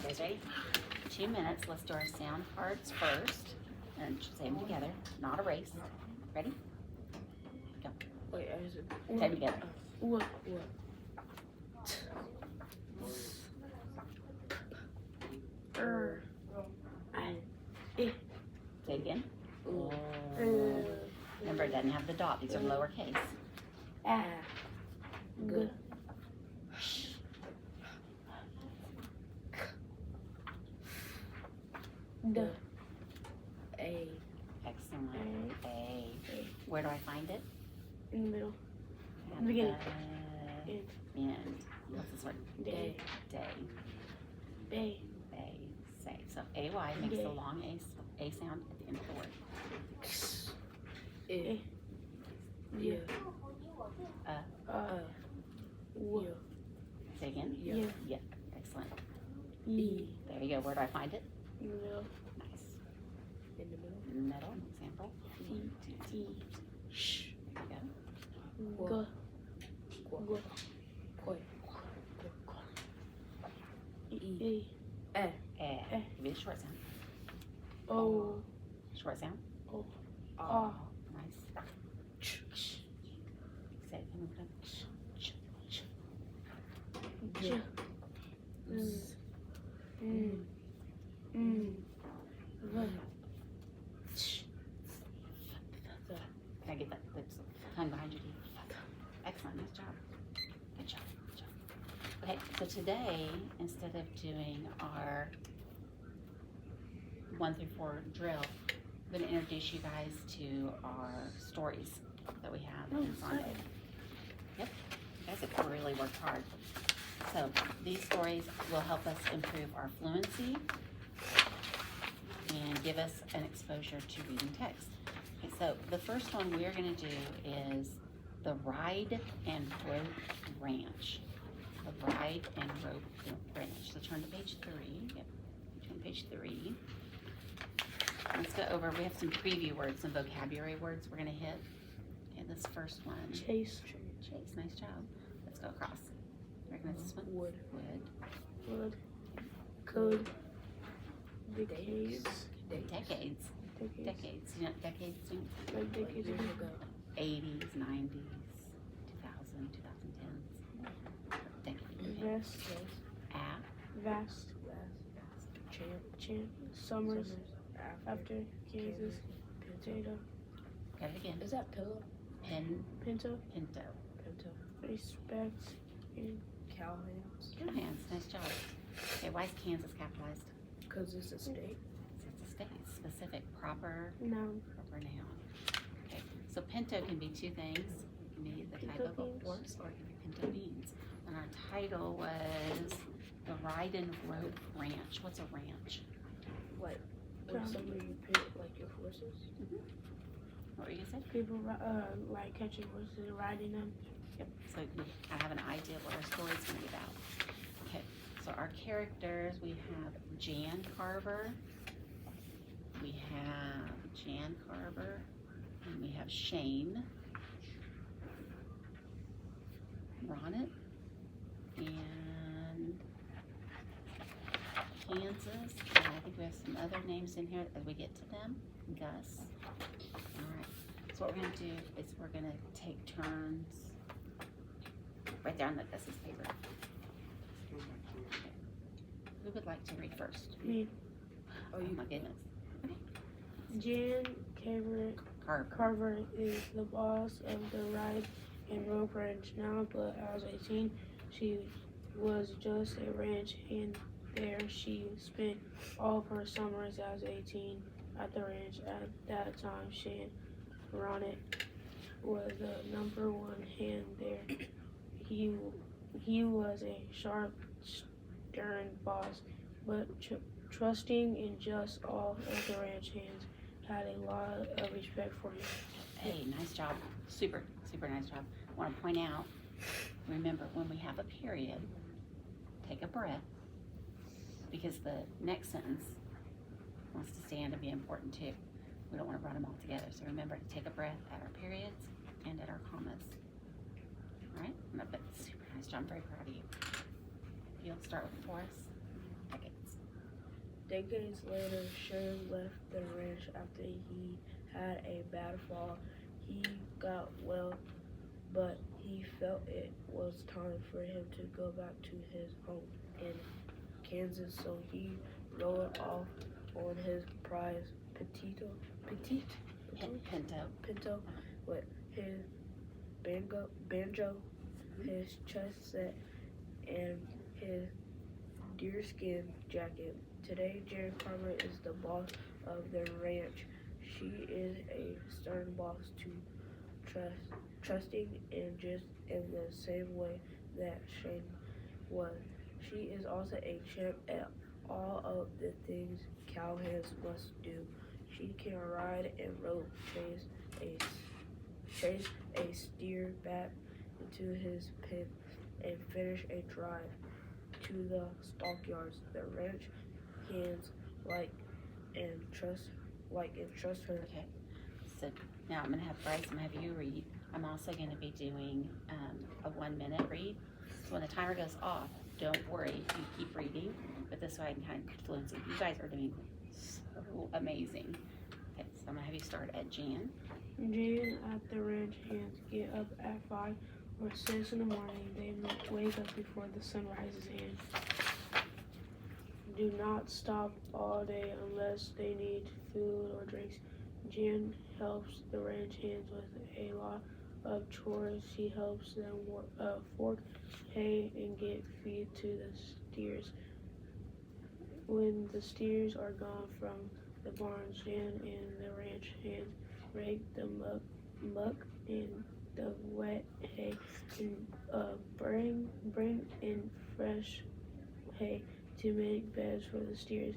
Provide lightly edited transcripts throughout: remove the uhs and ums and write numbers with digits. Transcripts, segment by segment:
guys ready? 2 minutes. Let's do our sound cards first. And say them together, not a race. Ready? Go. Wait, Say them together. What? Say it again. Remember, it doesn't have the dot. These are lowercase. Good. A. Excellent. A. Where do I find it? In the middle. At Beginning. the end. What's this word? Day. Day. Day. Day. Say. So AY makes Day. the long A sound at the end of the word. Yeah. Say again. Yeah. Yeah. Excellent. E. There you go. Where do I find it? In the middle. Nice. In the middle. In the middle. Example. T. Shh. There you go. Go. Go. E. Eh. Give me a short sound. O. Short sound. O. Oh. Nice. Say it. Come on. J. Z. V. Can I get that tongue behind your teeth? Excellent. Nice job. Good job. Good job. Okay, so today, instead of doing our 1 through 4 drill, I'm going to introduce you guys to our stories that we have in Sunday. Yep, you guys have really worked hard. So these stories will help us improve our fluency and give us an exposure to reading text. Okay, so the first one we're going to do is the Ride and Rope Ranch. The Ride and Rope Ranch. So turn to page 3. Yep, turn to page 3. Let's go over, we have some preview words, some vocabulary words we're going to hit. Okay, this first one. Chase. Chase, nice job. Let's go across. Recognize this one? Wood. Wood. Code. Decades. Decades. Decades. You know what decades do? Like decades ago. 80s, 90s, 2000, 2010s. Decades. Vest. Vast. Champ. Summers. After. Kansas. Potato. Got it again. Is that pillow? Pinto. Respect. And Cowhands. Good hands. Nice job. Okay, why is Kansas capitalized? Because it's a state. It's a state. Specific. Proper Noun. noun. Okay, so pinto can be two things. It can be the type of a Pinto horse or it can be pinto beans. And our title was the Ride and Rope Ranch. What's a ranch? Like when somebody pick like your horses. What were you gonna say? People like catching horses and riding them. Yep. So I have an idea of what our story's gonna be about. Okay. So our characters, we have Jan Carver. We have Jan Carver, and we have Shane, Ronit, and Kansas. And I think we have some other names in here as we get to them. Gus. All right. So what we're gonna do is we're gonna take turns. Right there on the Gus's paper. Okay. Who would like to read first? Me. Oh, my goodness. Jan Carver is the boss of the Ride and Rope Ranch now, but as 18, she was just a ranch hand. There she spent all of her summers as 18 at the ranch. At that time, Shane Ronit was the #1 hand there. He was a sharp, stern boss, but trusting in just all of the ranch hands had a lot of respect for him. Hey, nice job. Super nice job. I want to point out, remember when we have a period, take a breath, because the next sentence wants to stand and be important too. We don't want to run them all together. So remember to take a breath at our periods and at our commas. All right? Super nice job. I'm very proud of you. You'll start with the chorus. Decades. Decades later, Shane left the ranch after he had a bad fall. He got well, but he felt it was time for him to go back to his home in Kansas, so he rode off on his prize Pinto with his banjo, his chest set, and his deerskin jacket. Today, Jan Carver is the boss of the ranch. She is a stern boss to trusting and just in the same way that Shane was. She is also a champ at all of the things cowhands must do. She can ride and rope chase a steer back into his pen and finish a drive to the stockyards. The ranch hands like and trust her. Okay, so now I'm gonna have Bryce, I'm gonna have you read. I'm also gonna be doing a 1 minute read. So when the timer goes off, don't worry, you keep reading, but this way I can kind of influence it. You guys are doing so amazing. Okay, so I'm gonna have you start at Jan. Jan at the ranch hands get up at 5 or 6 in the morning. They wake up before the sun rises and do not stop all day unless they need food or drinks. Jan helps the ranch hands with a lot of chores. She helps them fork hay and get feed to the steers. When the steers are gone from the barns, Jan and the ranch hands rake the muck and the wet hay and bring in fresh hay to make beds for the steers.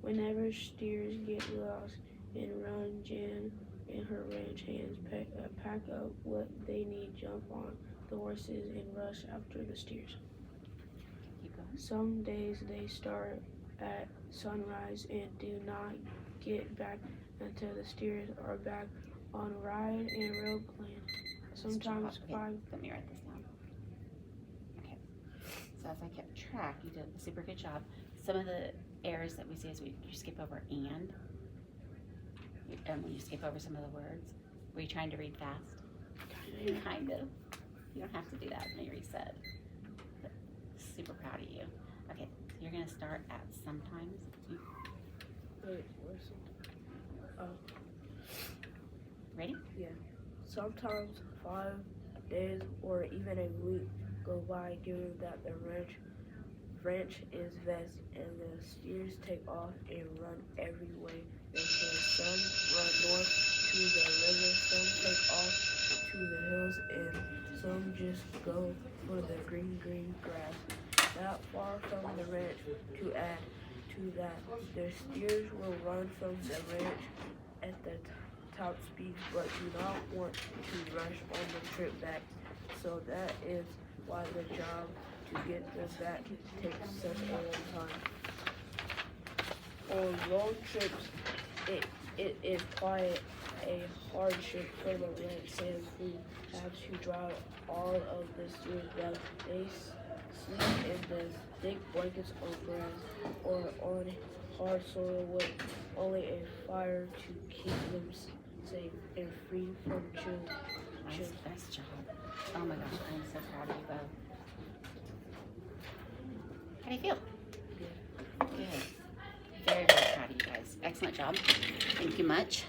Whenever steers get lost and run, Jan and her ranch hands pack up what they need, jump on the horses, and rush after the steers. Keep going. Some days they start at sunrise and do not get back until the steers are back on ride and rope land. Sometimes Okay, 5. let me write this down. Okay, so as I kept track, you did a super good job. Some of the errors that we see is you skip over and when you skip over some of the words. Were you trying to read fast? Kind of. You don't have to do that when you reset. But super proud of you. Okay, so you're gonna start at sometimes. Wait, where's it? Ready? Yeah. Sometimes 5 days or even a week go by, given that the ranch is vast and the steers take off and run every way they can. Some run north to the river, some take off to the hills, and some just go for the green grass. Not far from the ranch. To add to that, the steers will run from the ranch at the top speed, but do not want to rush on the trip back. So that is why the job to get them back takes such a long time. On long trips, it is quite a hardship for the ranch hands who have to drive all of the steers back. They sleep in the thick blankets on grass or on hard soil with only a fire to keep them safe and free from chills. Nice job. Oh my gosh, I'm so proud of you both. How do you feel? Good. Good. Very, very proud of you guys. Excellent job. Thank you much.